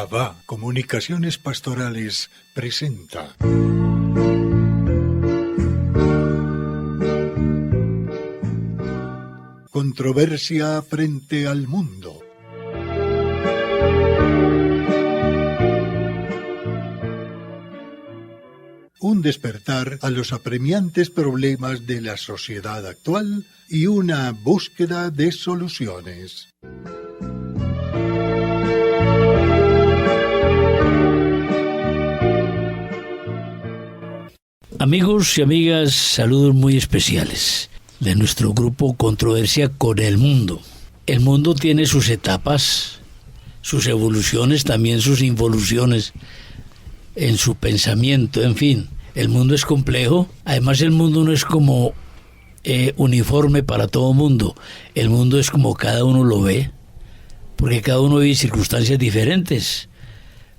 Abba Comunicaciones Pastorales presenta Controversia frente al mundo. Un despertar a los apremiantes problemas de la sociedad actual y una búsqueda de soluciones. Amigos y amigas, saludos muy especiales de nuestro grupo Controversia con el Mundo. El mundo tiene sus etapas, sus evoluciones, también sus involuciones en su pensamiento, en fin. El mundo es complejo, además el mundo no es como uniforme para todo mundo. El mundo es como cada uno lo ve, porque cada uno vive circunstancias diferentes.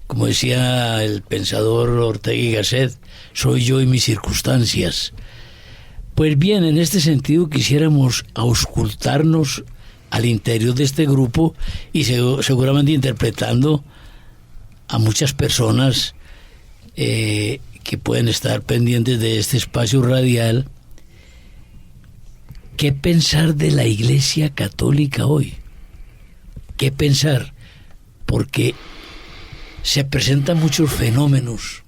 Como decía el pensador Ortega y Gasset, soy yo y mis circunstancias. Pues bien, en este sentido quisiéramos auscultarnos al interior de este grupo y seguramente interpretando a muchas personas que pueden estar pendientes de este espacio radial. ¿Qué pensar de la Iglesia Católica hoy? ¿Qué pensar? Porque se presentan muchos fenómenos,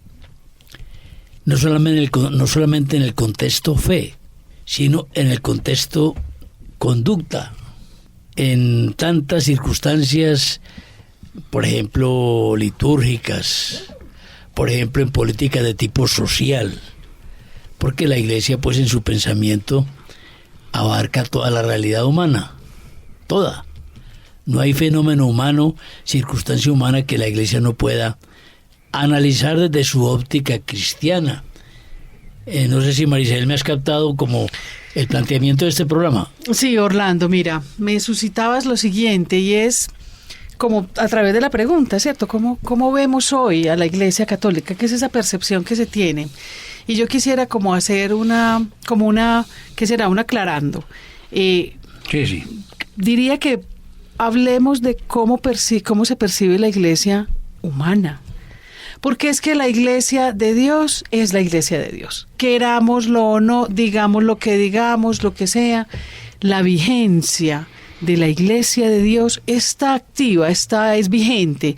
no solamente en el contexto fe, sino en el contexto conducta, en tantas circunstancias, por ejemplo, litúrgicas, por ejemplo, en política de tipo social, porque la Iglesia, pues, en su pensamiento abarca toda la realidad humana, toda. No hay fenómeno humano, circunstancia humana que la Iglesia no pueda analizar desde su óptica cristiana. No sé si Maricel me has captado como el planteamiento de este programa. Sí, Orlando, mira, me suscitabas lo siguiente y es como a través de la pregunta, ¿cierto? ¿Cómo vemos hoy a la Iglesia Católica? ¿Qué es esa percepción que se tiene? Y yo quisiera como hacer ¿qué será? Un aclarando. Sí. Diría que hablemos de cómo se percibe la Iglesia humana. Porque es que la Iglesia de Dios es la Iglesia de Dios. Querámoslo o no, digamos lo que digamos, lo que sea, la vigencia de la Iglesia de Dios está activa, es vigente.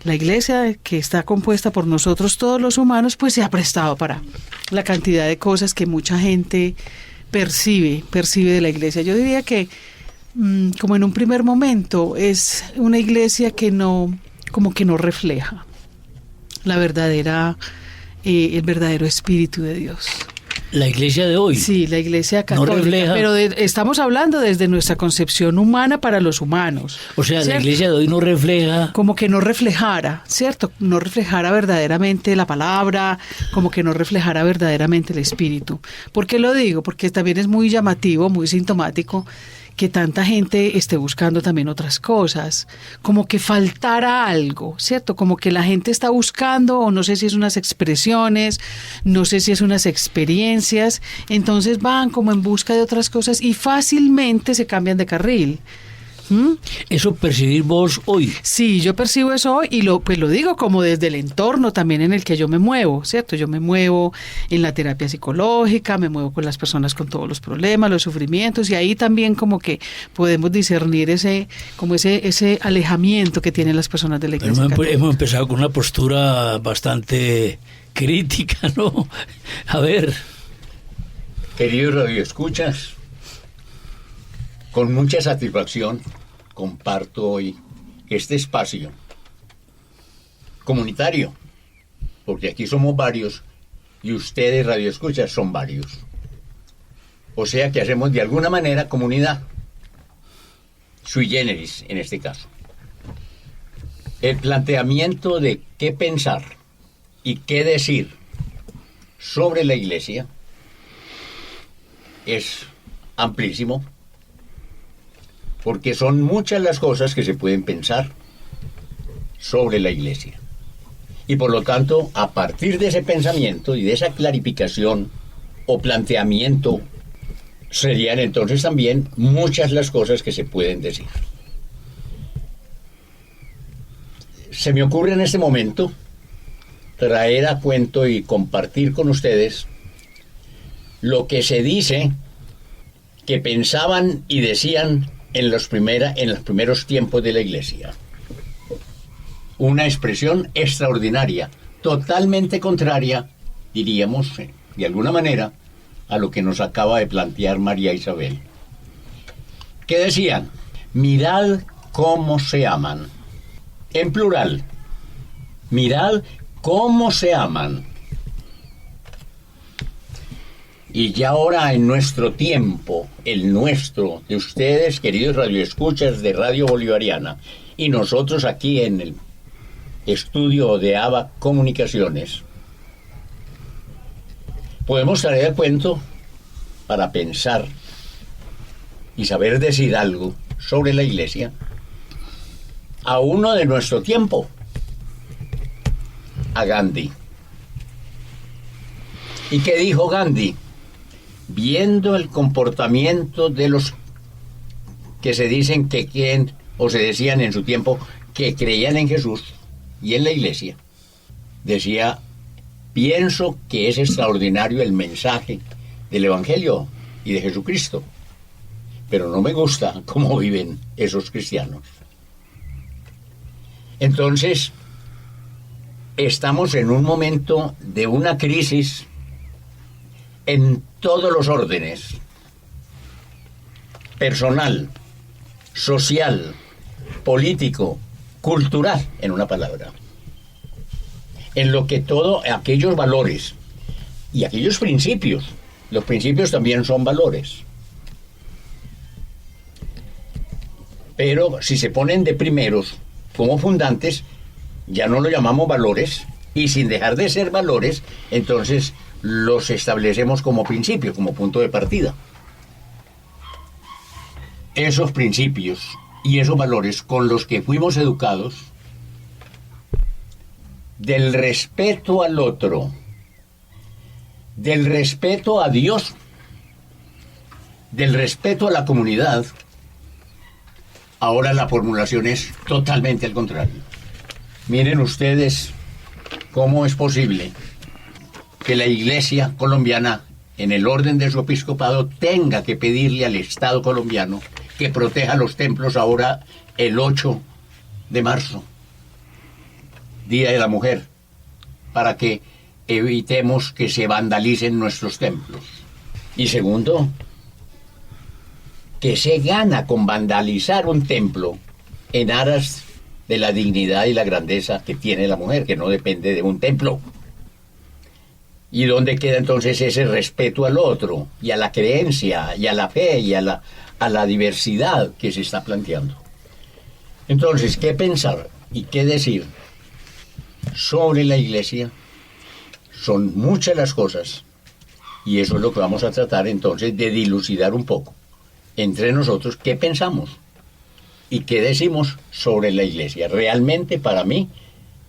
La Iglesia, que está compuesta por nosotros todos los humanos, pues se ha prestado para la cantidad de cosas que mucha gente percibe de la Iglesia. Yo diría que como en un primer momento es una Iglesia que no refleja el verdadero espíritu de Dios. La Iglesia de hoy. Sí, la Iglesia Católica. No refleja, pero estamos hablando desde nuestra concepción humana para los humanos. O sea, ¿cierto? La Iglesia de hoy no refleja. Como que no reflejara, ¿cierto? No reflejara verdaderamente la palabra, como que no reflejara verdaderamente el espíritu. ¿Por qué lo digo? Porque también es muy llamativo, muy sintomático que tanta gente esté buscando también otras cosas, como que faltara algo, ¿cierto? Como que la gente está buscando, o no sé si es unas expresiones, no sé si es unas experiencias, entonces van como en busca de otras cosas y fácilmente se cambian de carril. ¿Eso percibir vos hoy? Sí, yo percibo eso hoy y lo digo como desde el entorno también en el que yo me muevo, ¿cierto? Yo me muevo en la terapia psicológica, me muevo con las personas con todos los problemas, los sufrimientos, y ahí también como que podemos discernir ese alejamiento que tienen las personas de la Iglesia Católica. Hemos empezado con una postura bastante crítica, ¿no? A ver. Queridos radioescuchas, con mucha satisfacción comparto hoy este espacio comunitario, porque aquí somos varios y ustedes radioescuchas son varios. O sea que hacemos de alguna manera comunidad, sui generis en este caso. El planteamiento de qué pensar y qué decir sobre la Iglesia es amplísimo, porque son muchas las cosas que se pueden pensar sobre la Iglesia. Y por lo tanto, a partir de ese pensamiento y de esa clarificación o planteamiento, serían entonces también muchas las cosas que se pueden decir. Se me ocurre en este momento traer a cuento y compartir con ustedes lo que se dice que pensaban y decían en los primeros tiempos de la Iglesia. Una expresión extraordinaria, totalmente contraria, diríamos, de alguna manera, a lo que nos acaba de plantear María Isabel. ¿Qué decían? Mirad cómo se aman. En plural. Mirad cómo se aman. Y ya ahora en nuestro tiempo, el nuestro, de ustedes, queridos radioescuchas de Radio Bolivariana, y nosotros aquí en el estudio de ABA Comunicaciones, podemos traer el cuento para pensar y saber decir algo sobre la Iglesia a uno de nuestro tiempo, a Gandhi. ¿Y qué dijo Gandhi? Viendo el comportamiento de los que se dicen que creen, o se decían en su tiempo, que creían en Jesús y en la Iglesia, decía: pienso que es extraordinario el mensaje del Evangelio y de Jesucristo, pero no me gusta cómo viven esos cristianos. Entonces, estamos en un momento de una crisis en todos los órdenes: personal, social, político, cultural, en una palabra. En lo que todos aquellos valores y aquellos principios, los principios también son valores. Pero si se ponen de primeros como fundantes, ya no lo llamamos valores, y sin dejar de ser valores, entonces los establecemos como principios, como punto de partida. Esos principios y esos valores con los que fuimos educados, del respeto al otro, del respeto a Dios, del respeto a la comunidad, ahora la formulación es totalmente al contrario. Miren ustedes cómo es posible que la Iglesia colombiana, en el orden de su episcopado, tenga que pedirle al Estado colombiano que proteja los templos ahora el 8 de marzo, Día de la Mujer, para que evitemos que se vandalicen nuestros templos. Y segundo, que se gana con vandalizar un templo en aras de la dignidad y la grandeza que tiene la mujer, que no depende de un templo. ¿Y dónde queda entonces ese respeto al otro, y a la creencia, y a la fe, y a la diversidad que se está planteando? Entonces, ¿qué pensar y qué decir sobre la Iglesia? Son muchas las cosas, y eso es lo que vamos a tratar entonces de dilucidar un poco entre nosotros. ¿Qué pensamos y qué decimos sobre la Iglesia? Realmente, para mí,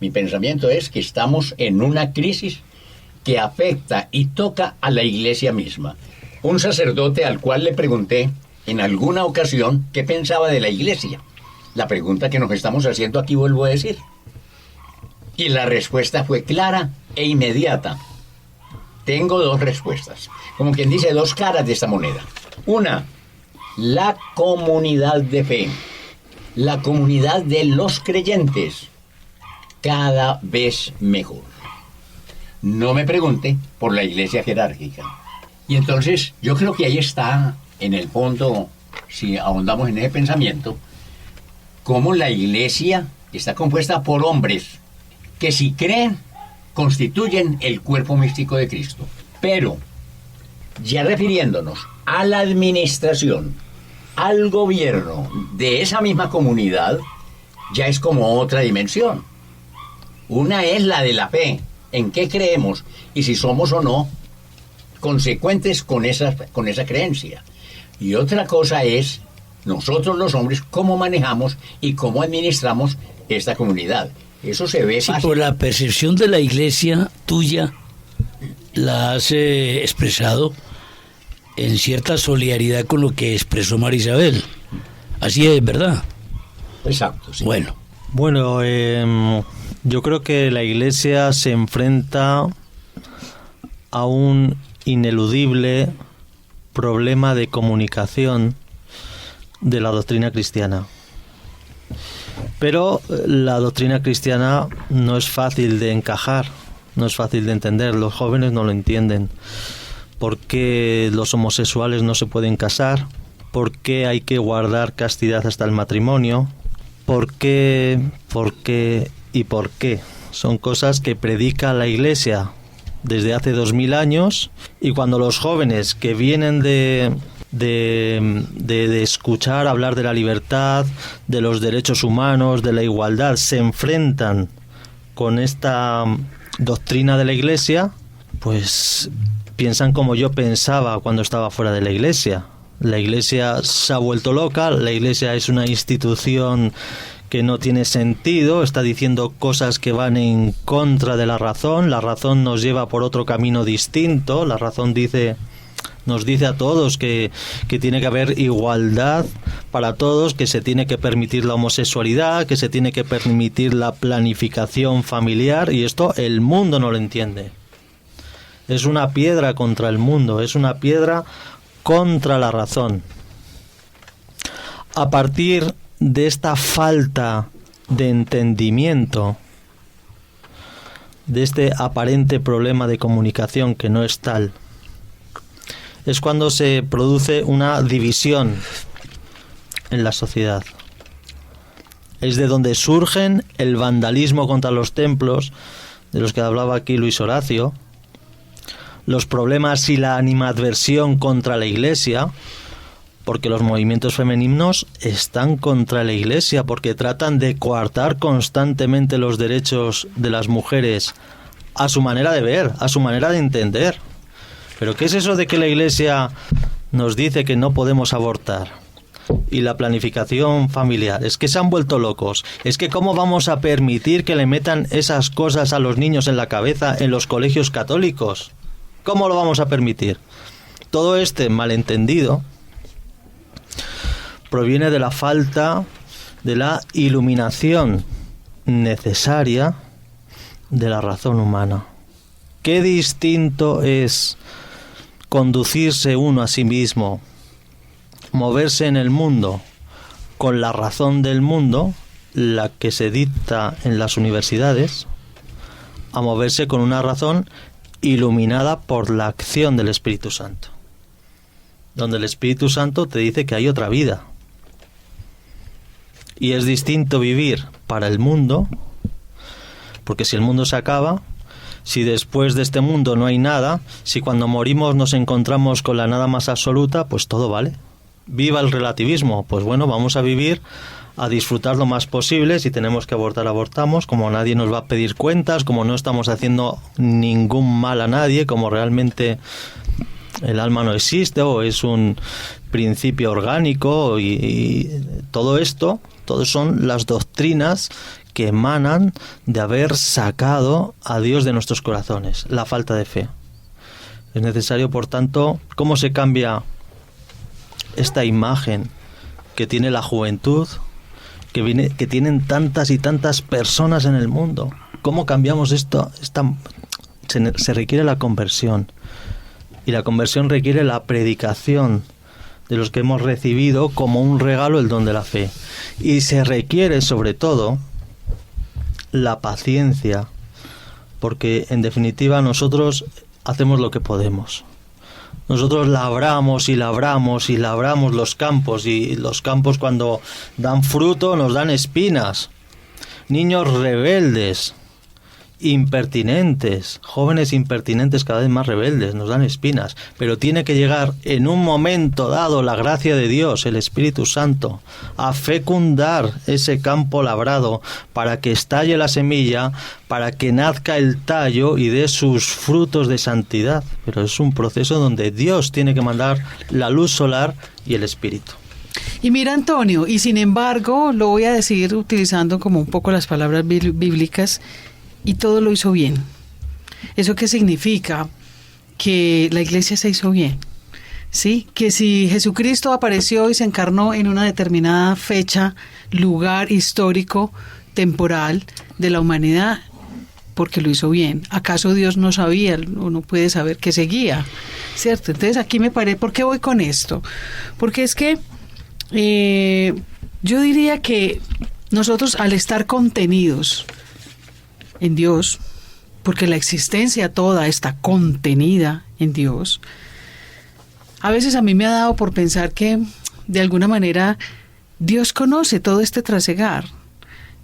mi pensamiento es que estamos en una crisis que afecta y toca a la Iglesia misma. Un sacerdote al cual le pregunté en alguna ocasión qué pensaba de la Iglesia, la pregunta que nos estamos haciendo aquí, vuelvo a decir, y la respuesta fue clara e inmediata. Tengo dos respuestas, como quien dice, dos caras de esta moneda. Una: la comunidad de fe, la comunidad de los creyentes, cada vez mejor. No me pregunte por la Iglesia jerárquica. Y entonces yo creo que ahí está, en el fondo, si ahondamos en ese pensamiento, cómo la Iglesia está compuesta por hombres que, si creen, constituyen el cuerpo místico de Cristo. Pero, ya refiriéndonos a la administración, al gobierno de esa misma comunidad, ya es como otra dimensión. Una es la de la fe, en qué creemos y si somos o no consecuentes con esa creencia. Y otra cosa es nosotros los hombres, cómo manejamos y cómo administramos esta comunidad. Eso se ve sí, fácil. Por la percepción de la Iglesia tuya, la has expresado en cierta solidaridad con lo que expresó María Isabel. Así es, ¿verdad? Exacto, sí. Bueno, Bueno, yo creo que la Iglesia se enfrenta a un ineludible problema de comunicación de la doctrina cristiana. Pero la doctrina cristiana no es fácil de encajar, no es fácil de entender. Los jóvenes no lo entienden. ¿Por qué los homosexuales no se pueden casar? ¿Por qué hay que guardar castidad hasta el matrimonio? ¿Por qué? ¿Por qué? ¿Y por qué? Son cosas que predica la Iglesia desde hace 2000 años, y cuando los jóvenes que vienen de escuchar hablar de la libertad, de los derechos humanos, de la igualdad, se enfrentan con esta doctrina de la Iglesia, pues piensan como yo pensaba cuando estaba fuera de la Iglesia. La Iglesia se ha vuelto loca, la Iglesia es una institución que no tiene sentido, está diciendo cosas que van en contra de la razón nos lleva por otro camino distinto, la razón nos dice a todos que tiene que haber igualdad para todos, que se tiene que permitir la homosexualidad, que se tiene que permitir la planificación familiar, y esto el mundo no lo entiende. Es una piedra contra el mundo, es una piedra contra la razón. A partir de esta falta de entendimiento, de este aparente problema de comunicación que no es tal, es cuando se produce una división en la sociedad. Es de donde surgen el vandalismo contra los templos, de los que hablaba aquí Luis Horacio, los problemas y la animadversión contra la Iglesia, porque los movimientos femeninos están contra la Iglesia, porque tratan de coartar constantemente los derechos de las mujeres a su manera de ver, a su manera de entender. ¿Pero qué es eso de que la Iglesia nos dice que no podemos abortar? Y la planificación familiar. Es que se han vuelto locos. Es que ¿cómo vamos a permitir que le metan esas cosas a los niños en la cabeza en los colegios católicos? ¿Cómo lo vamos a permitir? Todo este malentendido proviene de la falta de la iluminación necesaria de la razón humana. Qué distinto es conducirse uno a sí mismo, moverse en el mundo con la razón del mundo, la que se dicta en las universidades, a moverse con una razón iluminada por la acción del Espíritu Santo, donde el Espíritu Santo te dice que hay otra vida. Y es distinto vivir para el mundo, porque si el mundo se acaba, si después de este mundo no hay nada, si cuando morimos nos encontramos con la nada más absoluta, pues todo vale. Viva el relativismo. Pues bueno, vamos a vivir, a disfrutar lo más posible. Si tenemos que abortar, abortamos. Como nadie nos va a pedir cuentas, como no estamos haciendo ningún mal a nadie, como realmente el alma no existe o es un principio orgánico, y todo esto, todas son las doctrinas que emanan de haber sacado a Dios de nuestros corazones, la falta de fe. Es necesario, por tanto, ¿cómo se cambia esta imagen que tiene la juventud, que tienen tantas y tantas personas en el mundo? ¿Cómo cambiamos esto? Se requiere la conversión, y la conversión requiere la predicación de los que hemos recibido como un regalo el don de la fe, y se requiere sobre todo la paciencia, porque en definitiva nosotros hacemos lo que podemos. Nosotros labramos y labramos y labramos los campos, y los campos cuando dan fruto nos dan espinas. Niños rebeldes, impertinentes, jóvenes impertinentes cada vez más rebeldes, nos dan espinas, pero tiene que llegar en un momento dado la gracia de Dios, el Espíritu Santo, a fecundar ese campo labrado para que estalle la semilla, para que nazca el tallo y dé sus frutos de santidad. Pero es un proceso donde Dios tiene que mandar la luz solar y el Espíritu. Y mira, Antonio, y sin embargo, lo voy a decir utilizando como un poco las palabras bíblicas, y todo lo hizo bien. ¿Eso qué significa? Que la Iglesia se hizo bien, ¿sí? Que si Jesucristo apareció y se encarnó en una determinada fecha, lugar histórico, temporal de la humanidad porque lo hizo bien. ¿Acaso Dios no sabía o no puede saber que seguía? ¿Cierto? Entonces aquí me paré. ¿Por qué voy con esto? Porque es que yo diría que nosotros, al estar contenidos en Dios, porque la existencia toda está contenida en Dios, a veces a mí me ha dado por pensar que de alguna manera Dios conoce todo este trasegar.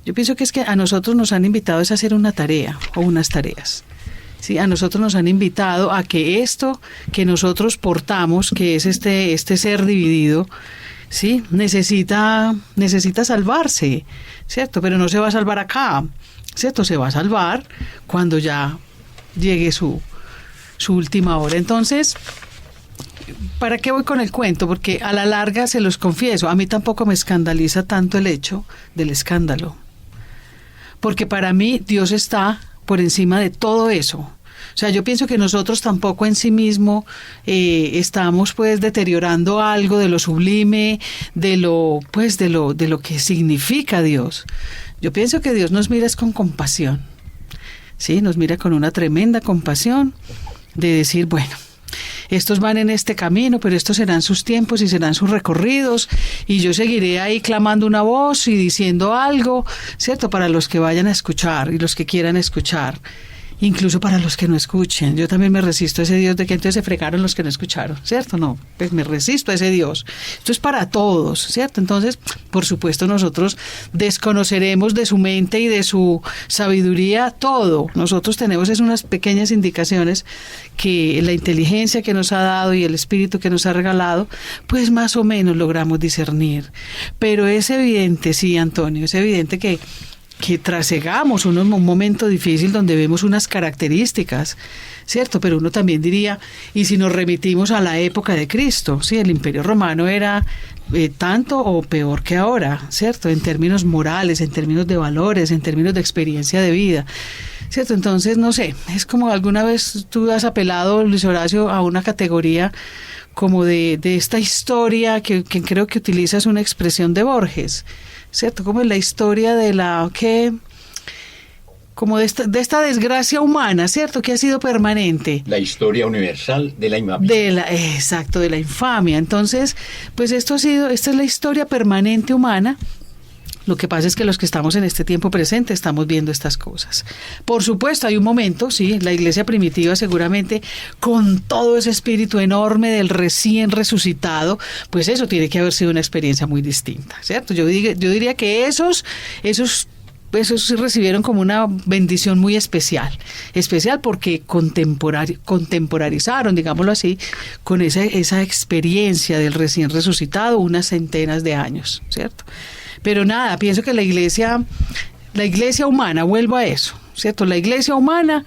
Yo pienso que es que a nosotros nos han invitado a hacer una tarea o unas tareas. Sí, a nosotros nos han invitado a que esto que nosotros portamos, que es este ser dividido, sí, necesita salvarse, ¿cierto? Pero no se va a salvar acá, ¿cierto? Se va a salvar cuando ya llegue su última hora. Entonces, ¿para qué voy con el cuento? Porque a la larga, se los confieso, a mí tampoco me escandaliza tanto el hecho del escándalo. Porque para mí Dios está por encima de todo eso. O sea, yo pienso que nosotros tampoco en sí mismo estamos pues deteriorando algo de lo sublime, de lo que significa Dios. Yo pienso que Dios nos mira es con compasión. Sí, nos mira con una tremenda compasión de decir, bueno, estos van en este camino, pero estos serán sus tiempos y serán sus recorridos, y yo seguiré ahí clamando una voz y diciendo algo, ¿cierto? Para los que vayan a escuchar y los que quieran escuchar. Incluso para los que no escuchen. Yo también me resisto a ese Dios de que entonces se fregaron los que no escucharon, ¿cierto? No, pues me resisto a ese Dios. Esto es para todos, ¿cierto? Entonces, por supuesto, nosotros desconoceremos de su mente y de su sabiduría todo. Nosotros tenemos unas pequeñas indicaciones que la inteligencia que nos ha dado y el espíritu que nos ha regalado, pues más o menos logramos discernir. Pero es evidente, sí, Antonio, es evidente que trasegamos un momento difícil donde vemos unas características, ¿cierto? Pero uno también diría, y si nos remitimos a la época de Cristo, ¿sí? El Imperio Romano era tanto o peor que ahora, ¿cierto? En términos morales, en términos de valores, en términos de experiencia de vida, ¿cierto? Entonces, no sé, es como alguna vez tú has apelado, Luis Horacio, a una categoría como de esta historia que creo que utilizas una expresión de Borges, ¿cierto? Como en la historia de como de esta desgracia humana, ¿cierto? Que ha sido permanente. La historia universal de la infamia. Exacto, de la infamia. Entonces, pues esta es la historia permanente humana. Lo que pasa es que los que estamos en este tiempo presente estamos viendo estas cosas. Por supuesto, hay un momento, sí, la iglesia primitiva seguramente, con todo ese espíritu enorme del recién resucitado, pues eso tiene que haber sido una experiencia muy distinta, ¿cierto? Yo diría que esos recibieron como una bendición muy especial porque contemporarizaron, digámoslo así, con esa experiencia del recién resucitado unas centenas de años, ¿cierto? Pero nada, pienso que la iglesia humana, vuelvo a eso, ¿cierto? La iglesia humana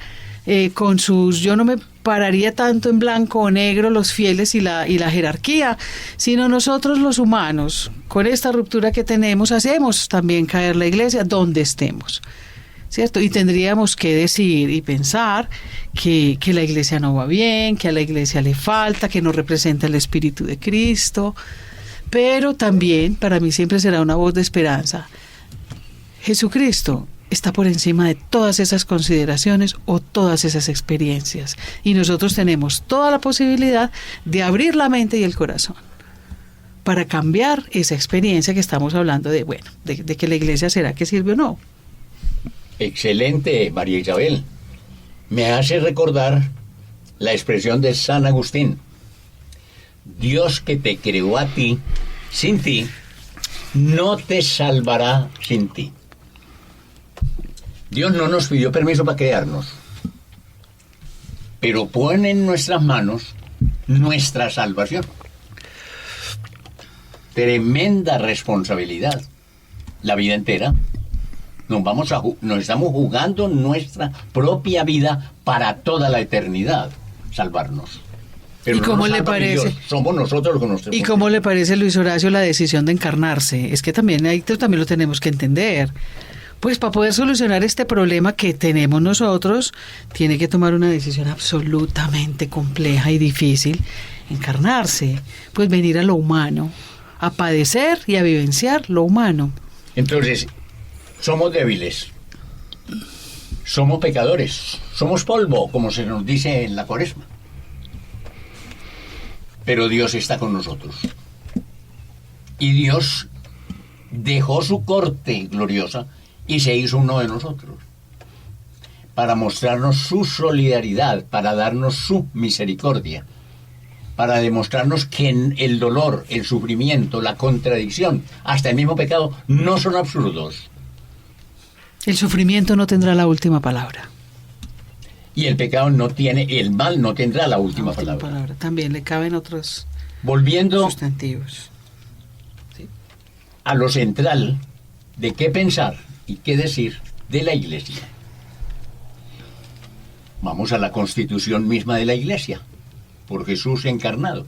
con sus, yo no me pararía tanto en blanco o negro los fieles y la jerarquía, sino nosotros los humanos, con esta ruptura que tenemos, hacemos también caer la iglesia donde estemos, ¿cierto? Y tendríamos que decir y pensar que la iglesia no va bien, que a la iglesia le falta, que no representa el Espíritu de Cristo. Pero también para mí siempre será una voz de esperanza. Jesucristo está por encima de todas esas consideraciones o todas esas experiencias. Y nosotros tenemos toda la posibilidad de abrir la mente y el corazón para cambiar esa experiencia que estamos hablando de que la iglesia será que sirve o no. Excelente, María Isabel. Me hace recordar la expresión de San Agustín. Dios que te creó a ti, sin ti, no te salvará sin ti. Dios no nos pidió permiso para crearnos, pero pone en nuestras manos nuestra salvación. Tremenda responsabilidad. La vida entera nos estamos jugando nuestra propia vida para toda la eternidad, salvarnos. Pero ¿y cómo le parece? Dios, somos nosotros los que nos tenemos. ¿Y cómo le parece, Luis Horacio, la decisión de encarnarse? Es que también lo tenemos que entender. Pues para poder solucionar este problema que tenemos nosotros, tiene que tomar una decisión absolutamente compleja y difícil, encarnarse, pues venir a lo humano, a padecer y a vivenciar lo humano. Entonces, somos débiles, somos pecadores, somos polvo, como se nos dice en la Cuaresma. Pero Dios está con nosotros. Y Dios dejó su corte gloriosa y se hizo uno de nosotros, para mostrarnos su solidaridad, para darnos su misericordia, para demostrarnos que el dolor, el sufrimiento, la contradicción, hasta el mismo pecado, no son absurdos. El sufrimiento no tendrá la última palabra. Y el pecado no tiene, el mal no tendrá la última palabra. También le caben otros Volviendo sustantivos. Sí. a lo central de qué pensar y qué decir de la Iglesia. Vamos a la constitución misma de la Iglesia, por Jesús encarnado.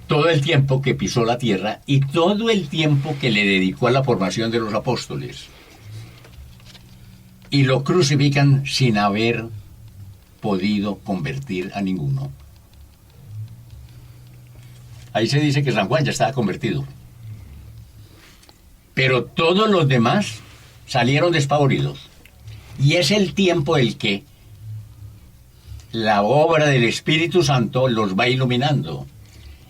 Todo el tiempo que pisó la tierra y todo el tiempo que le dedicó a la formación de los apóstoles. Y lo crucifican sin haber podido convertir a ninguno. Ahí se dice que San Juan ya estaba convertido. Pero todos los demás salieron despavoridos. Y es el tiempo el que la obra del Espíritu Santo los va iluminando.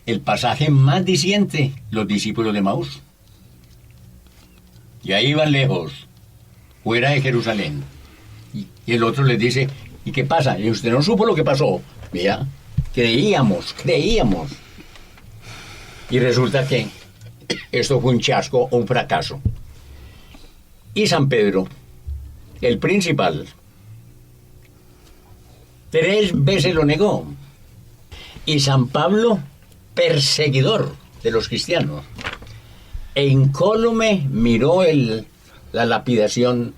El pasaje más diciente, los discípulos de Maús. Y ahí van lejos, fuera de Jerusalén. Y el otro les dice, ¿y qué pasa? Y usted no supo lo que pasó. Mira, creíamos. Y resulta que esto fue un chasco, un fracaso. Y San Pedro, el principal, 3 veces lo negó. Y San Pablo, perseguidor de los cristianos, e incólume miró la lapidación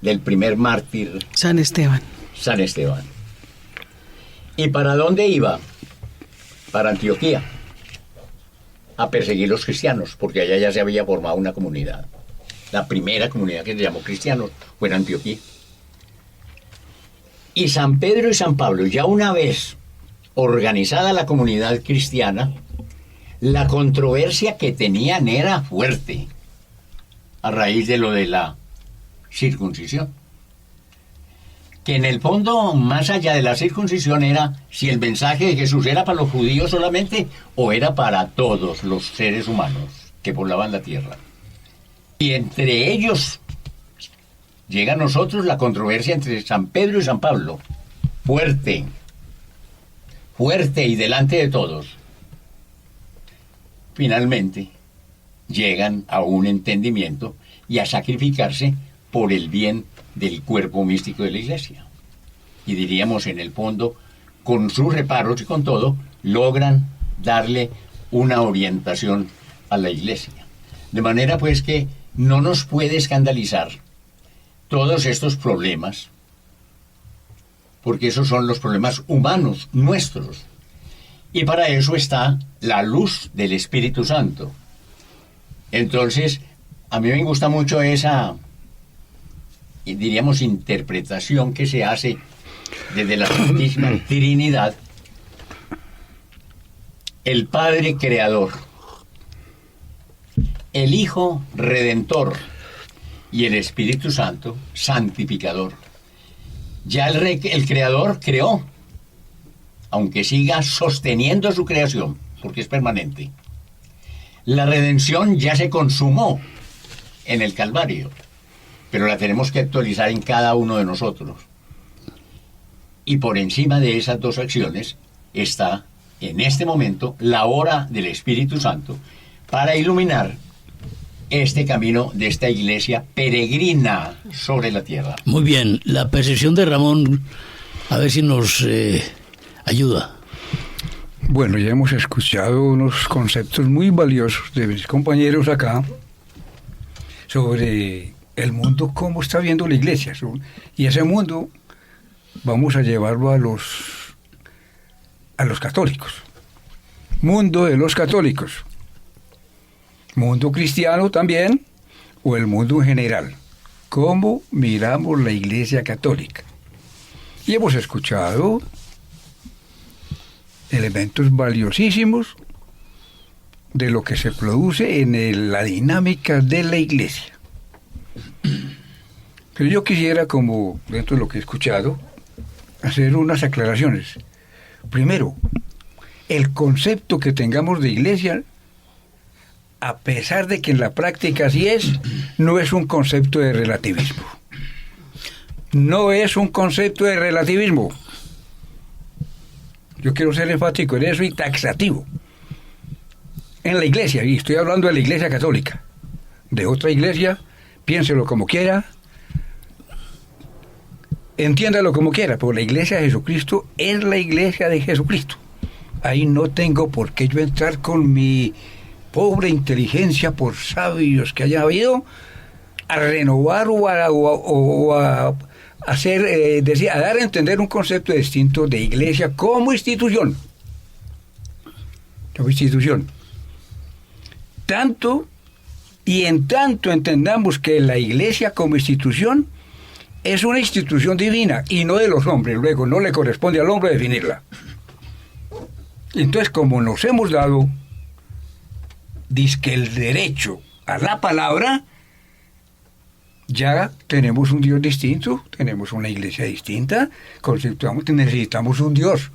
del primer mártir, San Esteban. San Esteban. ¿Y para dónde iba? Para Antioquía, a perseguir los cristianos, porque allá ya se había formado una comunidad. La primera comunidad que se llamó cristianos fue en Antioquía. Y San Pedro y San Pablo, ya una vez organizada la comunidad cristiana, la controversia que tenían era fuerte, a raíz de lo de la circuncisión. Que en el fondo, más allá de la circuncisión, era si el mensaje de Jesús era para los judíos solamente o era para todos los seres humanos que poblaban la tierra. Y entre ellos llega a nosotros la controversia entre San Pedro y San Pablo, fuerte y delante de todos. Finalmente llegan a un entendimiento y a sacrificarse por el bien del cuerpo místico de la Iglesia. Y diríamos, en el fondo, con sus reparos y con todo, logran darle una orientación a la Iglesia. De manera pues que no nos puede escandalizar todos estos problemas, porque esos son los problemas humanos nuestros. Y para eso está la luz del Espíritu Santo. Entonces, a mí me gusta mucho esa, diríamos, interpretación que se hace desde la Santísima Trinidad. El Padre Creador, el Hijo Redentor y el Espíritu Santo Santificador. Ya el Creador creó, aunque siga sosteniendo su creación, porque es permanente. La redención ya se consumó en el Calvario, pero la tenemos que actualizar en cada uno de nosotros. Y por encima de esas dos acciones está, en este momento, la obra del Espíritu Santo para iluminar este camino de esta iglesia peregrina sobre la tierra. Muy bien, la percepción de Ramón, a ver si nos ayuda. Bueno, ya hemos escuchado unos conceptos muy valiosos de mis compañeros acá sobre el mundo, cómo está viendo la iglesia. Y ese mundo vamos a llevarlo a los católicos. Mundo de los católicos. Mundo cristiano también, o el mundo en general. ¿Cómo miramos la iglesia católica? Y hemos escuchado elementos valiosísimos de lo que se produce en la dinámica de la iglesia. Pero yo quisiera, como dentro de lo que he escuchado, hacer unas aclaraciones. Primero, el concepto que tengamos de iglesia, a pesar de que en la práctica así es, no es un concepto de relativismo. No es un concepto de relativismo. Yo quiero ser enfático en eso y taxativo. En la iglesia, y estoy hablando de la iglesia católica, de otra iglesia, piénselo como quiera, entiéndalo como quiera, pero la iglesia de Jesucristo es la iglesia de Jesucristo. Ahí no tengo por qué yo entrar con mi pobre inteligencia, por sabios que haya habido, a renovar o a hacer, a dar a entender un concepto distinto de iglesia como institución. Como institución. Tanto y en tanto entendamos que la iglesia como institución es una institución divina y no de los hombres, luego no le corresponde al hombre definirla. Entonces, como nos hemos dado dizque el derecho a la palabra, ya tenemos un Dios distinto, tenemos una iglesia distinta, conceptuamos que necesitamos un Dios,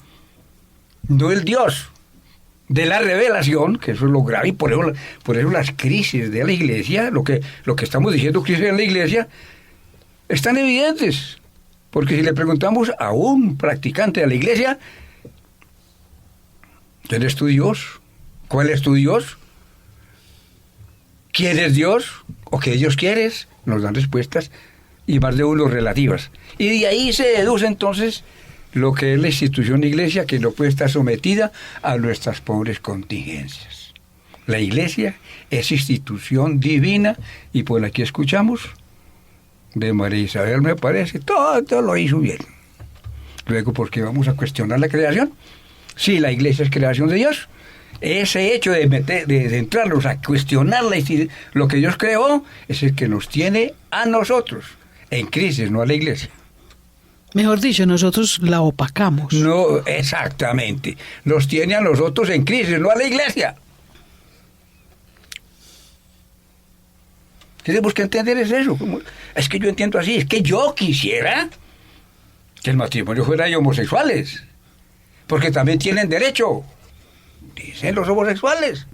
no el Dios de la revelación, que eso es lo grave, y por eso las crisis de la iglesia, lo que estamos diciendo crisis en la iglesia, están evidentes, porque si le preguntamos a un practicante de la iglesia, ¿quién es tu Dios? ¿Cuál es tu Dios? ¿Quién es Dios? ¿O qué Dios quieres? Nos dan respuestas, y más de uno relativas. Y de ahí se deduce entonces lo que es la institución iglesia, que no puede estar sometida a nuestras pobres contingencias. La iglesia es institución divina, y por aquí escuchamos de María Isabel, me parece, todo lo hizo bien. Luego, ¿por qué vamos a cuestionar la creación? Si la iglesia es creación de Dios, ese hecho de entrarnos a cuestionar lo que Dios creó es el que nos tiene a nosotros en crisis, no a la iglesia. Mejor dicho, nosotros la opacamos. No, exactamente. Nos tiene a nosotros en crisis, no a la iglesia. Tenemos que entender eso. Es que yo entiendo así, es que yo quisiera que el matrimonio fuera de homosexuales, porque también tienen derecho, dicen los homosexuales.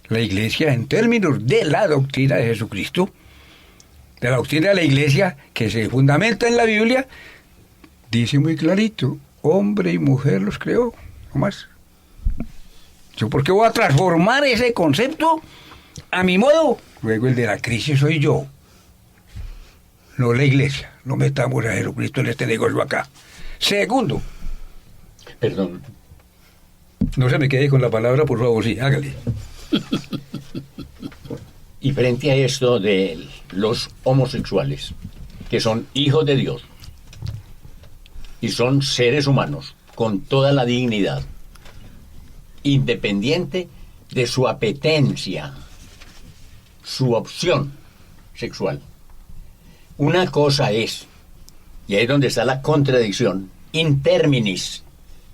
La iglesia, en términos de la doctrina de Jesucristo, de la doctrina de la iglesia, que se fundamenta en la Biblia, dice muy clarito, hombre y mujer los creó, no más. ¿Yo por qué voy a transformar ese concepto a mi modo? Luego el de la crisis soy yo, no la iglesia. No metamos a Jesucristo en este negocio acá. Segundo. Perdón. No se me quede con la palabra, por favor, sí, hágale. Y frente a esto de los homosexuales, que son hijos de Dios y son seres humanos con toda la dignidad, independiente de su apetencia, su opción sexual. Una cosa es, y ahí es donde está la contradicción, in terminis,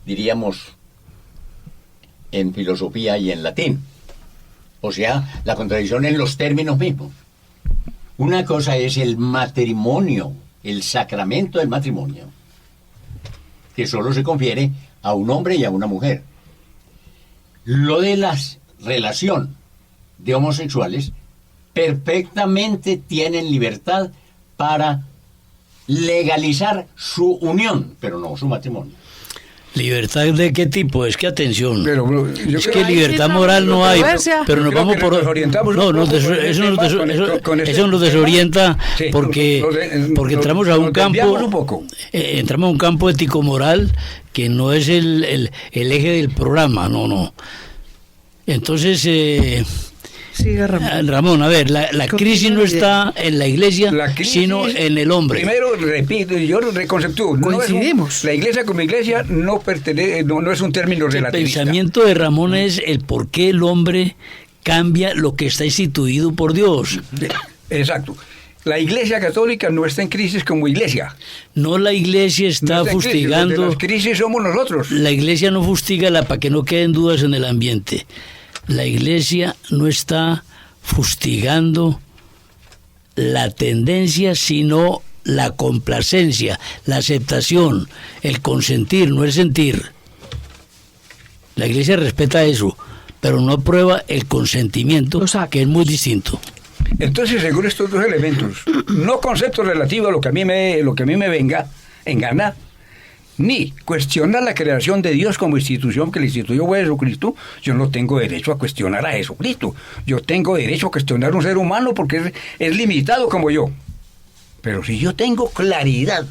diríamos en filosofía y en latín. O sea, la contradicción en los términos mismos. Una cosa es el matrimonio, el sacramento del matrimonio, que solo se confiere a un hombre y a una mujer. Lo de la relación de homosexuales, perfectamente tienen libertad para legalizar su unión, pero no su matrimonio. ¿Libertad de qué tipo? Es que atención. Pero yo es que libertad moral no hay, pero nos vamos por... Eso nos desorienta porque entramos a un campo... Entramos a un campo ético-moral que no es el eje del programa, no. Entonces... Siga, Ramón. Ramón, a ver, la crisis no está en la iglesia, sino en el hombre. Primero, repito, yo reconceptúo. Coincidimos. La iglesia como iglesia no es un término relativista. El pensamiento de Ramón es el por qué el hombre cambia lo que está instituido por Dios. Exacto. La iglesia católica no está en crisis como iglesia. No, la iglesia está fustigando. Las crisis somos nosotros. La iglesia no fustiga para que no queden dudas en el ambiente. La iglesia no está fustigando la tendencia, sino la complacencia, la aceptación, el consentir, no el sentir. La iglesia respeta eso, pero no aprueba el consentimiento, que es muy distinto. Entonces, según estos dos elementos, no conceptos relativos a lo que a mí me venga en gana, ni cuestionar la creación de Dios como institución que le instituyó a Jesucristo, yo no tengo derecho a cuestionar a Jesucristo. Yo tengo derecho a cuestionar a un ser humano porque es limitado como yo. Pero si yo tengo claridad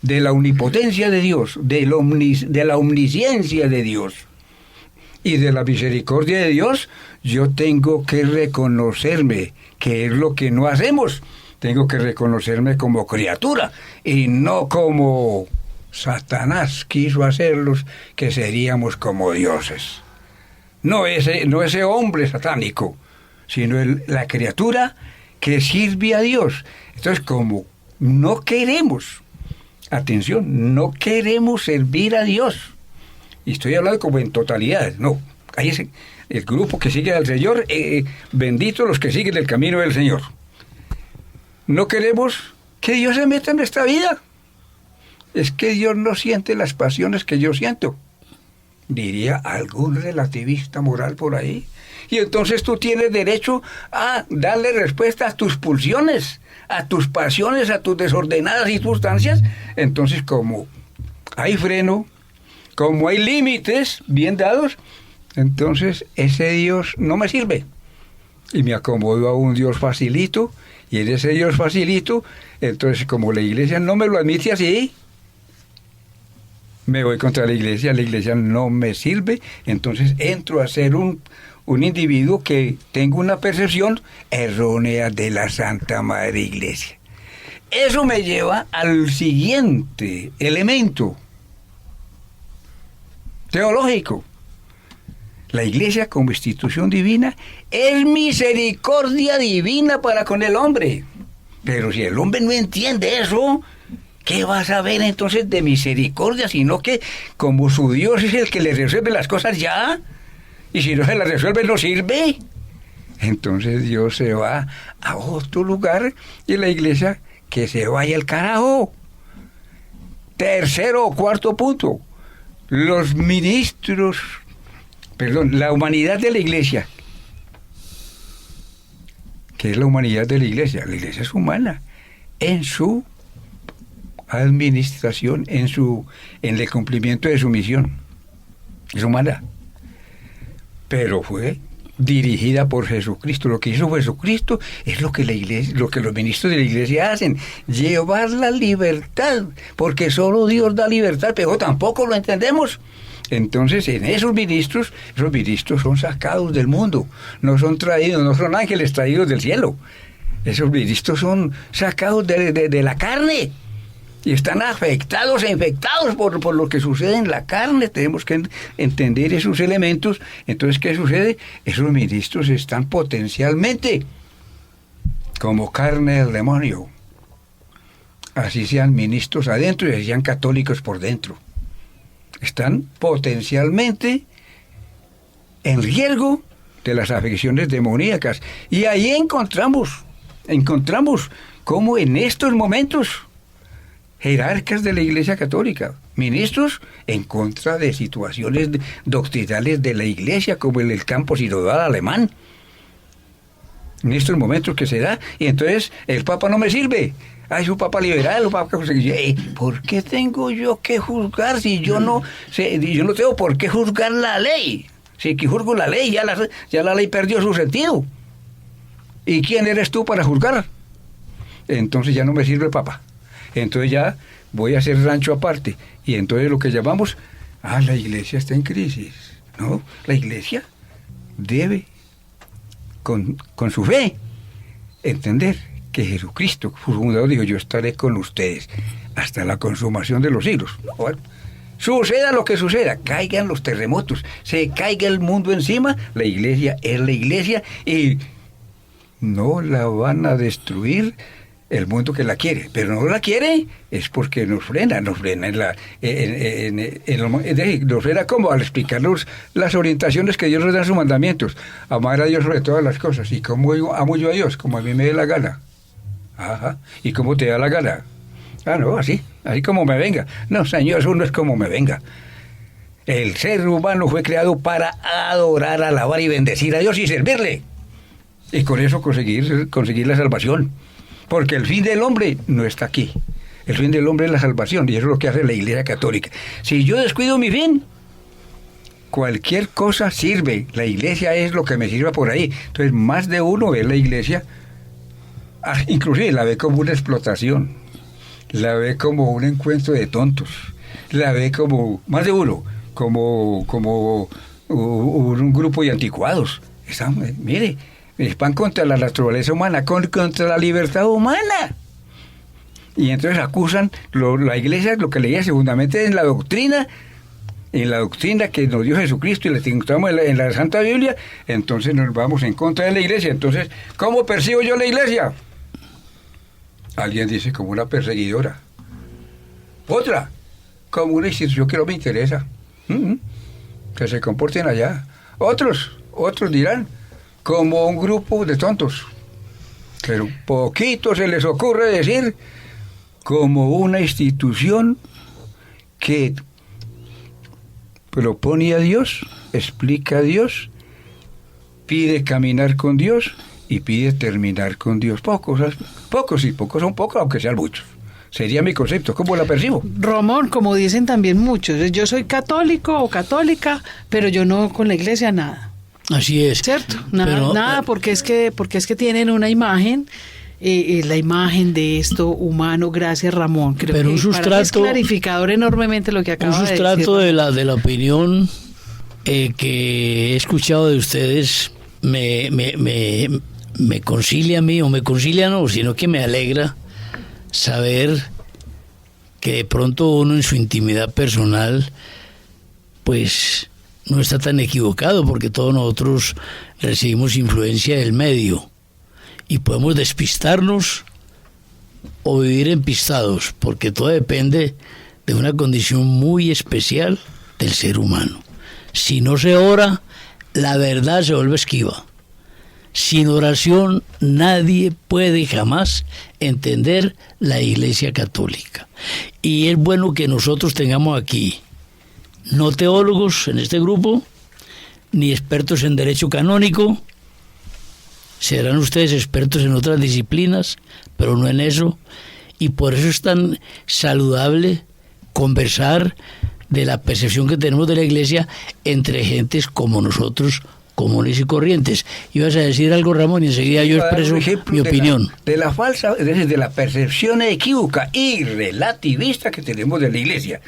de la omnipotencia de Dios, de la omnisciencia de Dios y de la misericordia de Dios, yo tengo que reconocerme, que es lo que no hacemos. Tengo que reconocerme como criatura y no como Satanás quiso hacerlos, que seríamos como dioses. No ese hombre satánico, sino la criatura que sirve a Dios. Entonces, como no queremos, atención, no queremos servir a Dios, y estoy hablando como en totalidad, no, ahí es el grupo que sigue al Señor, benditos los que siguen el camino del Señor. No queremos que Dios se meta en nuestra vida. Es que Dios no siente las pasiones que yo siento, diría algún relativista moral por ahí. Y entonces tú tienes derecho a darle respuesta a tus pulsiones, a tus pasiones, a tus desordenadas circunstancias. Entonces, como hay freno, como hay límites bien dados, entonces ese Dios no me sirve. Y me acomodo a un Dios facilito, y en ese Dios facilito, entonces como la iglesia no me lo admite así, me voy contra la iglesia no me sirve, entonces entro a ser un individuo que tengo una percepción errónea de la Santa Madre Iglesia. Eso me lleva al siguiente elemento teológico. La iglesia como institución divina es misericordia divina para con el hombre. Pero si el hombre no entiende eso, ¿qué va a saber entonces de misericordia? Sino que como su Dios es el que le resuelve las cosas ya, y si no se las resuelve no sirve. Entonces Dios se va a otro lugar y la iglesia que se vaya al carajo. Tercero o cuarto punto. Los ministros, la humanidad de la iglesia. ¿Qué es la humanidad de la iglesia? La iglesia es humana en su administración, en el cumplimiento de su misión. Es humana. Pero fue dirigida por Jesucristo. Lo que hizo Jesucristo es lo que la iglesia, lo que los ministros de la iglesia hacen, llevar la libertad, porque solo Dios da libertad, pero tampoco lo entendemos. Entonces, en esos ministros son sacados del mundo, no son traídos, no son ángeles traídos del cielo. Esos ministros son sacados de la carne. Y están afectados e infectados por lo que sucede en la carne. Tenemos que entender esos elementos. Entonces, ¿qué sucede? Esos ministros están potencialmente como carne del demonio. Así sean ministros adentro y así sean católicos por dentro. Están potencialmente en riesgo de las afecciones demoníacas. Y ahí encontramos cómo en estos momentos jerarcas de la Iglesia Católica, ministros en contra de situaciones doctrinales de la Iglesia, como el campo sinodal alemán, en estos momentos que se da, y entonces el Papa no me sirve. Es un Papa liberal, un Papa... ¿Por qué tengo yo que juzgar si yo no tengo por qué juzgar la ley? Si que juzgo la ley, ya la ley perdió su sentido. ¿Y quién eres tú para juzgar? Entonces ya no me sirve el Papa. Entonces ya voy a hacer rancho aparte. Y entonces lo que llamamos, la iglesia está en crisis. No, la iglesia debe, con su fe, entender que Jesucristo, su fundador, dijo: yo estaré con ustedes hasta la consumación de los siglos. Bueno, suceda lo que suceda, caigan los terremotos, se caiga el mundo encima, la iglesia es la iglesia y no la van a destruir el mundo que la quiere, pero no la quiere es porque nos frena en nos frena como al explicarnos las orientaciones que Dios nos da en sus mandamientos, amar a Dios sobre todas las cosas. ¿Y cómo amo yo a Dios? Como a mí me dé la gana. Ajá. ¿Y cómo te da la gana? No, así como me venga. No, Señor, eso no es como me venga. El ser humano fue creado para adorar, alabar y bendecir a Dios y servirle. Y con eso conseguir la salvación. Porque el fin del hombre no está aquí. El fin del hombre es la salvación, y eso es lo que hace la Iglesia Católica. Si yo descuido mi fin, cualquier cosa sirve. La Iglesia es lo que me sirva por ahí. Entonces, más de uno ve la Iglesia, inclusive la ve como una explotación, la ve como un encuentro de tontos, la ve como, más de uno, como un grupo de anticuados. Mire, van contra la naturaleza humana, contra la libertad humana. Y entonces acusan, la Iglesia, lo que leía se fundamenta en la doctrina que nos dio Jesucristo y la encontramos en la Santa Biblia. Entonces nos vamos en contra de la Iglesia. Entonces, ¿cómo percibo yo la Iglesia? Alguien dice como una perseguidora. Otra, como una institución que no me interesa. Que se comporten allá. Otros dirán, como un grupo de tontos. Pero poquito se les ocurre decir, como una institución que propone a Dios, explica a Dios, pide caminar con Dios y pide terminar con Dios. Pocos son pocos, aunque sean muchos. Sería mi concepto. ¿Cómo la percibo? Ramón, como dicen también muchos, yo soy católico o católica, pero yo no con la Iglesia nada. Así es. ¿Cierto? Nada, porque es que tienen una imagen, la imagen de esto humano. Gracias, Ramón. Creo pero que un sustrato, es clarificador enormemente lo que acaba de decir. Un sustrato de la opinión que he escuchado de ustedes me concilia a mí, o me concilia no, sino que me alegra saber que de pronto uno en su intimidad personal pues no está tan equivocado, porque todos nosotros recibimos influencia del medio y podemos despistarnos o vivir empistados, porque todo depende de una condición muy especial del ser humano. Si no se ora, la verdad se vuelve esquiva. Sin oración nadie puede jamás entender la Iglesia Católica. Y es bueno que nosotros tengamos aquí no teólogos en este grupo, ni expertos en derecho canónico. Serán ustedes expertos en otras disciplinas, pero no en eso. Y por eso es tan saludable conversar de la percepción que tenemos de la Iglesia entre gentes como nosotros, comunes y corrientes. Ibas a decir algo, Ramón, y enseguida yo expreso mi opinión. De la falsa, es decir, de la percepción equívoca y relativista que tenemos de la Iglesia.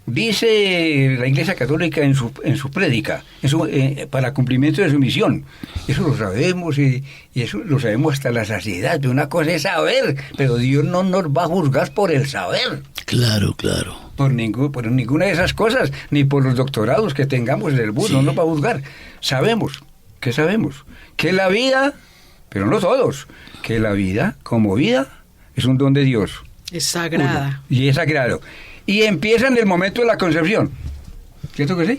Dice la Iglesia Católica en su prédica, para cumplimiento de su misión. Eso lo sabemos y eso lo sabemos hasta la saciedad. De una cosa es saber, pero Dios no nos va a juzgar por el saber. Claro. Por ninguna de esas cosas, ni por los doctorados que tengamos en el mundo, sí. No nos va a juzgar. Sabemos? Que la vida, pero no todos, que la vida, como vida, es un don de Dios. Es sagrada. Y es sagrado. Y empieza en el momento de la concepción. ¿Cierto que sí?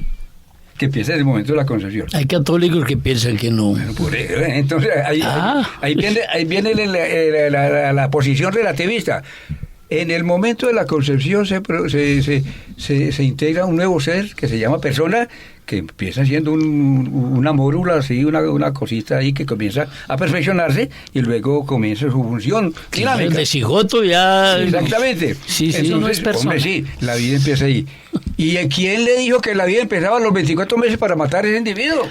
Que empieza en el momento de la concepción. Hay católicos que piensan que no. Bueno, entonces ahí viene la posición relativista. En el momento de la concepción se integra un nuevo ser que se llama persona, que empieza siendo una mórula, así, una cosita ahí que comienza a perfeccionarse y luego comienza su función dinámica. El de cigoto ya... Sí, exactamente. Sí. Entonces, no es persona. Hombre, sí, la vida empieza ahí. ¿Y quién le dijo que la vida empezaba a los 24 meses para matar a ese individuo?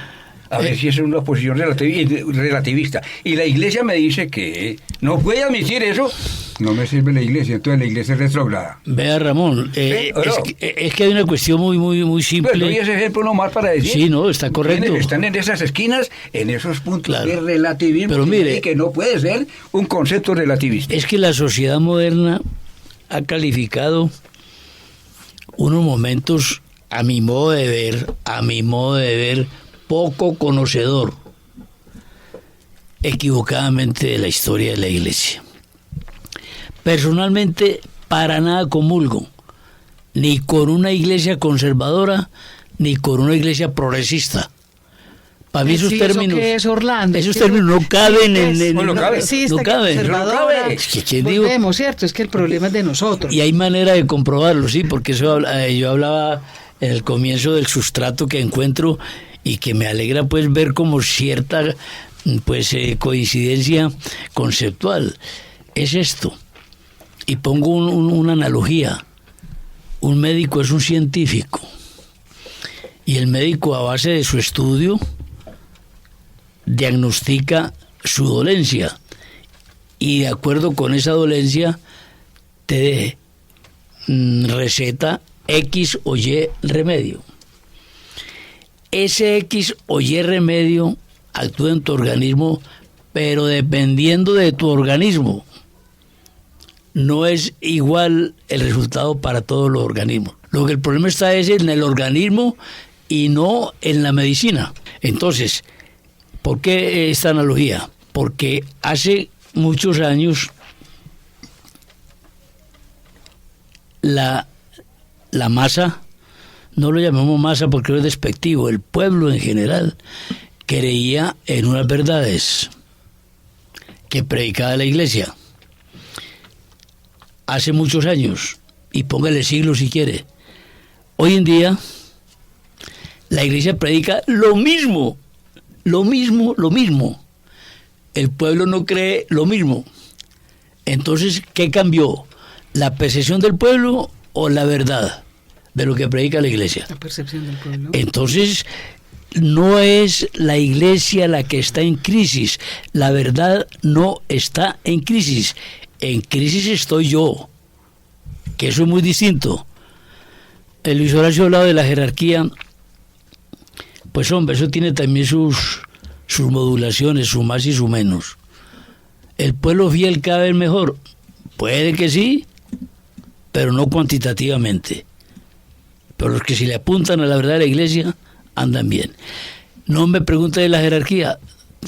A ver si es una posición relativista. Y la Iglesia me dice que no puede admitir eso. No me sirve la Iglesia, entonces la Iglesia es retrógrada. Vea, Ramón, es que hay una cuestión muy simple. Pero doy ese ejemplo nomás para decir. Sí, no, está correcto. Están en esas esquinas, en esos puntos claro. de relativismo. Pero mire, que no puede ser un concepto relativista. Es que la sociedad moderna ha calificado unos momentos, a mi modo de ver, poco conocedor, equivocadamente, de la historia de la Iglesia. Personalmente, para nada comulgo, ni con una iglesia conservadora, ni con una iglesia progresista. Para mí esos Sí, términos, ¿eso qué es, Orlando? esos Sí, términos no caben en No caben. progresista, no caben. conservadora. Es que, ¿quién dijo? Volvemos, ¿cierto? Es que el problema es de nosotros. Y hay manera de comprobarlo, sí, porque yo hablaba en el comienzo del sustrato que encuentro y que me alegra pues ver como cierta pues coincidencia conceptual. Es esto. Y pongo una analogía. Un médico es un científico. Y el médico, a base de su estudio, diagnostica su dolencia. Y de acuerdo con esa dolencia, te receta X o Y remedio. Ese X o Y remedio actúa en tu organismo, pero dependiendo de tu organismo. No es igual el resultado para todos los organismos. Lo que el problema está es en el organismo y no en la medicina. Entonces, ¿por qué esta analogía? Porque hace muchos años la masa, no lo llamamos masa porque es despectivo, el pueblo en general creía en unas verdades que predicaba la iglesia hace muchos años, y póngale siglos si quiere. Hoy en día la iglesia predica lo mismo. El pueblo no cree lo mismo. Entonces, ¿qué cambió? ¿La percepción del pueblo o la verdad de lo que predica la iglesia? La percepción del pueblo. Entonces, no es la iglesia la que está en crisis. La verdad no está en crisis. En crisis estoy yo, que eso es muy distinto. El Luis Horacio hablaba de la jerarquía. Pues hombre, eso tiene también sus modulaciones, su más y su menos. ¿El pueblo fiel cada vez mejor? Puede que sí, pero no cuantitativamente. Pero los que si le apuntan a la verdad de la iglesia, andan bien. No me pregunte de la jerarquía,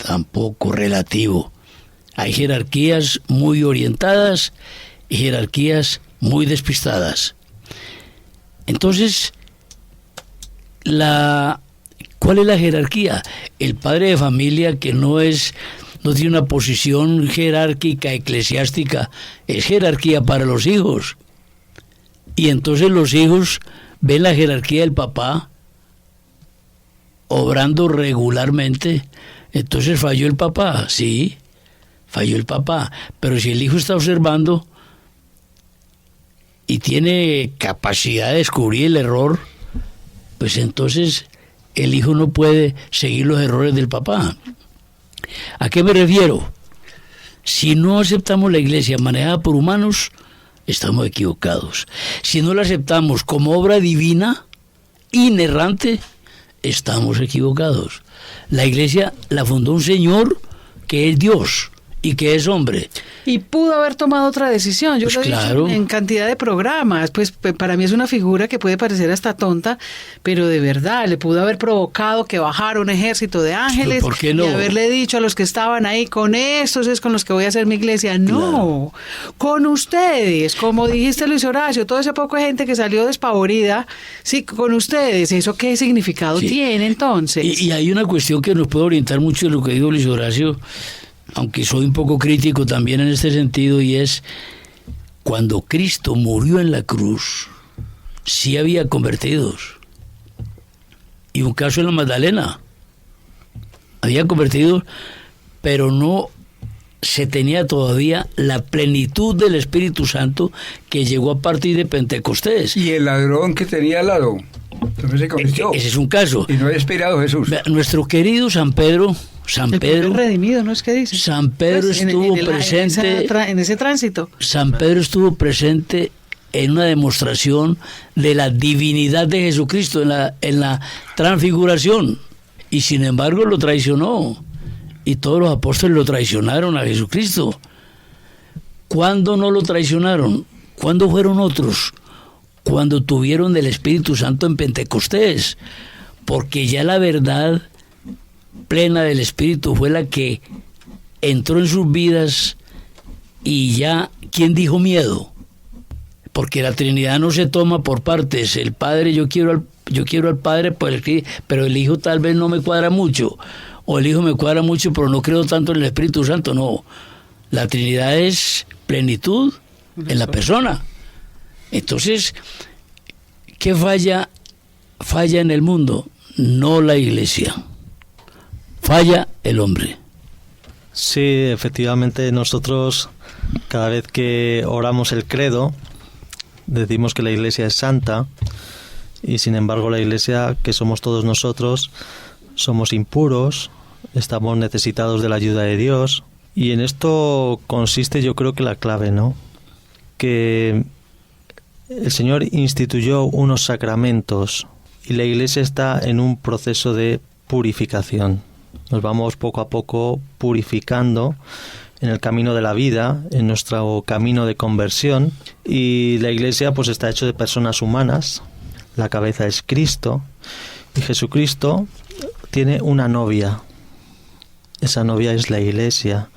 tampoco relativo. Hay jerarquías muy orientadas y jerarquías muy despistadas. Entonces, ¿cuál es la jerarquía? El padre de familia que no tiene una posición jerárquica, eclesiástica, es jerarquía para los hijos. Y entonces los hijos ven la jerarquía del papá obrando regularmente. Entonces falló el papá, sí, falló el papá. Pero si el hijo está observando y tiene capacidad de descubrir el error, pues entonces el hijo no puede seguir los errores del papá. ¿A qué me refiero? Si no aceptamos la iglesia manejada por humanos, estamos equivocados. Si no la aceptamos como obra divina, inerrante, estamos equivocados. La iglesia la fundó un señor que es Dios y que es hombre. Y pudo haber tomado otra decisión. Yo Pues lo he claro. dicho en cantidad de programas. Pues para mí es una figura que puede parecer hasta tonta, pero de verdad le pudo haber provocado que bajara un ejército de ángeles. ¿Por qué no? Y haberle dicho a los que estaban ahí, con estos es con los que voy a hacer mi iglesia. No, con ustedes, como dijiste Luis Horacio, todo ese poco de gente que salió despavorida, sí, con ustedes. ¿Eso qué significado Sí. tiene entonces? Y hay una cuestión que nos puede orientar mucho de lo que dijo Luis Horacio, aunque soy un poco crítico también en este sentido, y es cuando Cristo murió en la cruz, sí había convertidos. Y un caso en la Magdalena, había convertidos, pero no se tenía todavía la plenitud del Espíritu Santo que llegó a partir de Pentecostés. Y el ladrón que tenía al lado también se convirtió. Ese es un caso. Y no había esperado Jesús. Vea, nuestro querido San Pedro, El pueblo redimido, ¿no es que dice? San Pedro Pues, estuvo presente. en ese tránsito. San Pedro estuvo presente en una demostración de la divinidad de Jesucristo en la transfiguración, y sin embargo lo traicionó, y todos los apóstoles lo traicionaron a Jesucristo. ¿Cuándo no lo traicionaron? ¿Cuándo fueron otros? Cuando tuvieron el Espíritu Santo en Pentecostés, porque ya la verdad plena del Espíritu fue la que entró en sus vidas y ya, ¿quién dijo miedo? Porque la Trinidad no se toma por partes. El Padre, yo quiero al Padre, pero el Hijo tal vez no me cuadra mucho. O el Hijo me cuadra mucho, pero no creo tanto en el Espíritu Santo. No. La Trinidad es plenitud en la persona. Entonces, ¿qué falla en el mundo? No la Iglesia. Falla el hombre. Sí, efectivamente, nosotros cada vez que oramos el credo decimos que la Iglesia es santa, y sin embargo la Iglesia, que somos todos nosotros, somos impuros, estamos necesitados de la ayuda de Dios, y en esto consiste, yo creo, que la clave, ¿no? Que el Señor instituyó unos sacramentos y la Iglesia está en un proceso de purificación. Nos vamos poco a poco purificando en el camino de la vida, en nuestro camino de conversión, y la Iglesia pues está hecho de personas humanas. La cabeza es Cristo, y Jesucristo tiene una novia. Esa novia es la Iglesia,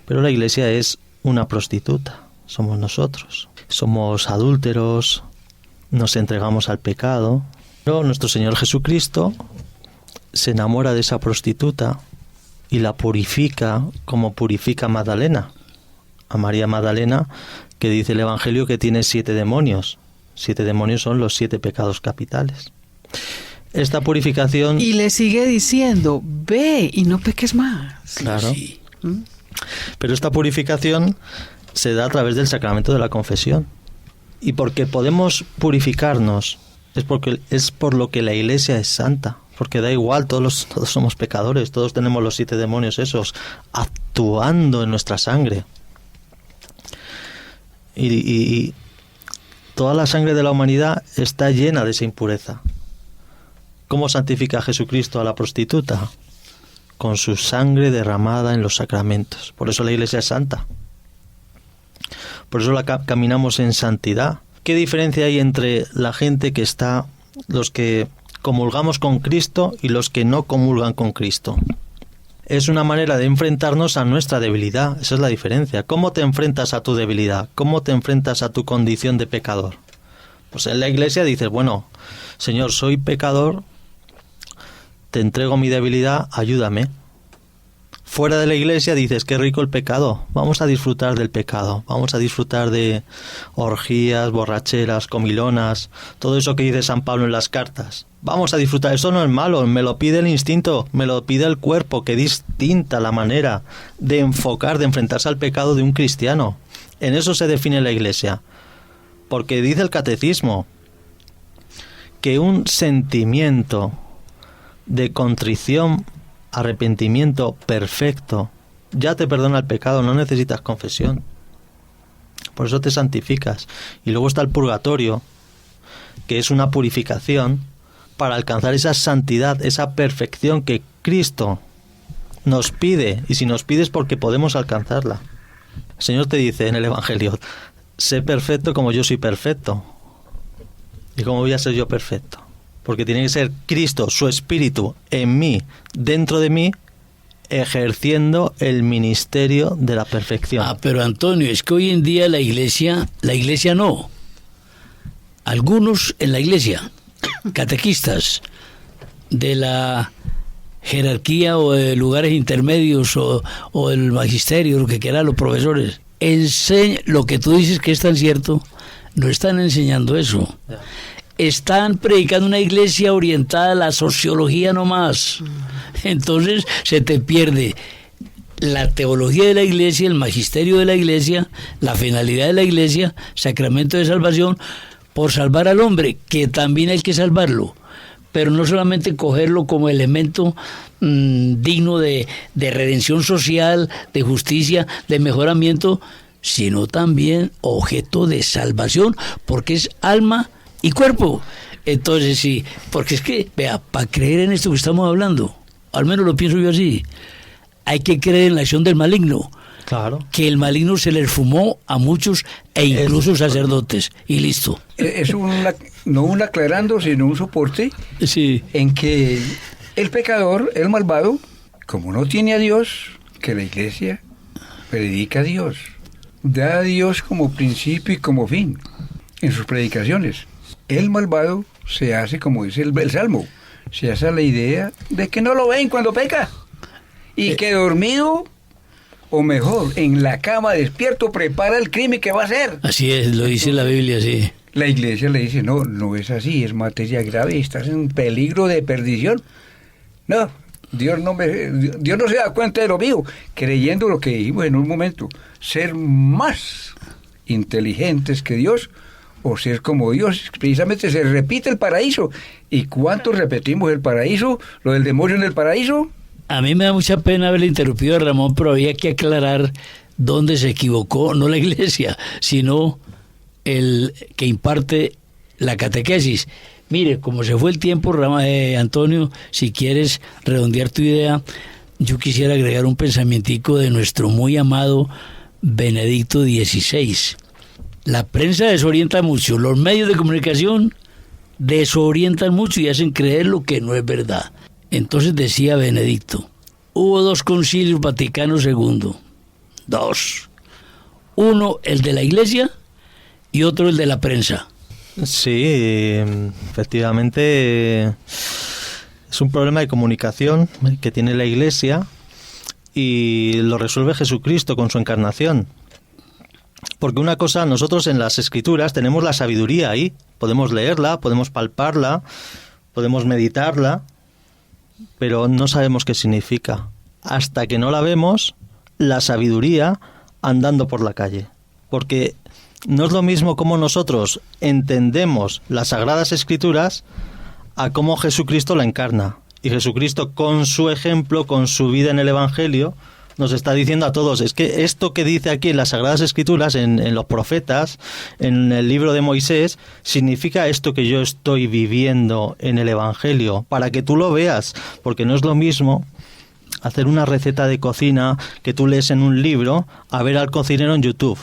pero la Iglesia es una prostituta, somos nosotros. Somos adúlteros, nos entregamos al pecado, pero nuestro Señor Jesucristo se enamora de esa prostituta y la purifica como purifica a Magdalena. A María Magdalena, que dice el Evangelio que tiene 7 demonios. 7 demonios son los 7 pecados capitales. Esta purificación... Y le sigue diciendo, ve y no peques más. Claro. Sí. Pero esta purificación se da a través del sacramento de la confesión. Y porque podemos purificarnos es por lo que la Iglesia es santa. Porque da igual, todos somos pecadores, todos tenemos los 7 demonios esos actuando en nuestra sangre. Y toda la sangre de la humanidad está llena de esa impureza. ¿Cómo santifica Jesucristo a la prostituta? Con su sangre derramada en los sacramentos. Por eso la Iglesia es santa. Por eso caminamos en santidad. ¿Qué diferencia hay entre la gente que está, los que comulgamos con Cristo y los que no comulgan con Cristo? Es una manera de enfrentarnos a nuestra debilidad. Esa es la diferencia. ¿Cómo te enfrentas a tu debilidad? ¿Cómo te enfrentas a tu condición de pecador? Pues en la Iglesia dices, bueno, Señor, soy pecador, te entrego mi debilidad, ayúdame. Fuera de la Iglesia dices, qué rico el pecado, vamos a disfrutar del pecado, vamos a disfrutar de orgías, borracheras, comilonas, todo eso que dice San Pablo en las cartas. Vamos a disfrutar, eso no es malo, me lo pide el instinto, me lo pide el cuerpo, que distinta la manera de enfocar, de enfrentarse al pecado de un cristiano. En eso se define la Iglesia, porque dice el catecismo que un sentimiento de contrición, arrepentimiento perfecto, ya te perdona el pecado, no necesitas confesión. Por eso te santificas. Y luego está el purgatorio, que es una purificación para alcanzar esa santidad, esa perfección que Cristo nos pide. Y si nos pide es porque podemos alcanzarla. El Señor te dice en el Evangelio, sé perfecto como yo soy perfecto. ¿Y cómo voy a ser yo perfecto? Porque tiene que ser Cristo, su Espíritu, en mí, dentro de mí, ejerciendo el ministerio de la perfección. Pero Antonio, es que hoy en día la iglesia no. Algunos en la iglesia, catequistas de la jerarquía o de lugares intermedios o el magisterio, lo que quieran, los profesores, lo que tú dices que es tan cierto, no están enseñando eso. Están predicando una iglesia orientada a la sociología nomás. Entonces se te pierde la teología de la iglesia, el magisterio de la iglesia, la finalidad de la iglesia, sacramento de salvación, por salvar al hombre, que también hay que salvarlo, pero no solamente cogerlo como elemento digno de redención social, de justicia, de mejoramiento, sino también objeto de salvación, porque es alma y cuerpo. Entonces sí, porque es que, vea, para creer en esto que estamos hablando, al menos lo pienso yo así, hay que creer en la acción del maligno. Claro. Que el maligno se le fumó a muchos e incluso sacerdotes, y listo. Es no un aclarando, sino un soporte, sí, en que el pecador, el malvado, como no tiene a Dios, que la iglesia predica a Dios. da a Dios como principio y como fin en sus predicaciones. El malvado se hace, como dice el Salmo, se hace la idea de que no lo ven cuando peca y que dormido, o mejor, en la cama despierto, prepara el crimen que va a hacer. Así es, lo dice la Biblia, sí. La iglesia le dice, no, no es así, es materia grave, estás en peligro de perdición. No, Dios no se da cuenta de lo mío, creyendo lo que dijimos en un momento, ser más inteligentes que Dios o ser como Dios. Precisamente se repite el paraíso. ¿Y cuántos repetimos el paraíso? ¿Lo del demonio en el paraíso? A mí me da mucha pena haberle interrumpido a Ramón, pero había que aclarar dónde se equivocó, no la iglesia, sino el que imparte la catequesis. Mire, como se fue el tiempo, Antonio, si quieres redondear tu idea, yo quisiera agregar un pensamientico de nuestro muy amado Benedicto XVI. La prensa desorienta mucho, los medios de comunicación desorientan mucho y hacen creer lo que no es verdad. Entonces decía Benedicto, hubo 2 concilios Vaticanos II, 2. Uno, el de la iglesia, y otro, el de la prensa. Sí, efectivamente es un problema de comunicación que tiene la Iglesia y lo resuelve Jesucristo con su encarnación. Porque una cosa, nosotros en las Escrituras tenemos la sabiduría ahí, podemos leerla, podemos palparla, podemos meditarla, pero no sabemos qué significa. Hasta que no la vemos, la sabiduría andando por la calle. Porque no es lo mismo cómo nosotros entendemos las Sagradas Escrituras a cómo Jesucristo la encarna. Y Jesucristo, con su ejemplo, con su vida en el Evangelio, nos está diciendo a todos, es que esto que dice aquí en las Sagradas Escrituras, en los profetas, en el libro de Moisés, significa esto que yo estoy viviendo en el Evangelio, para que tú lo veas, porque no es lo mismo hacer una receta de cocina que tú lees en un libro a ver al cocinero en YouTube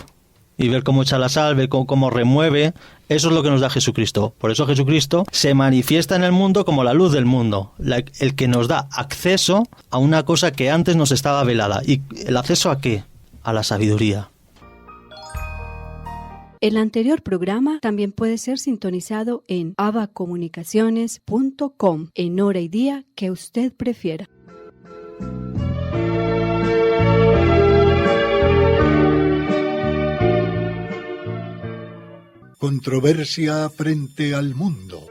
y ver cómo echa la sal, ver cómo remueve. Eso es lo que nos da Jesucristo. Por eso Jesucristo se manifiesta en el mundo como la luz del mundo, el que nos da acceso a una cosa que antes nos estaba velada. ¿Y el acceso a qué? A la sabiduría. El anterior programa también puede ser sintonizado en abacomunicaciones.com en hora y día que usted prefiera. Controversia frente al mundo.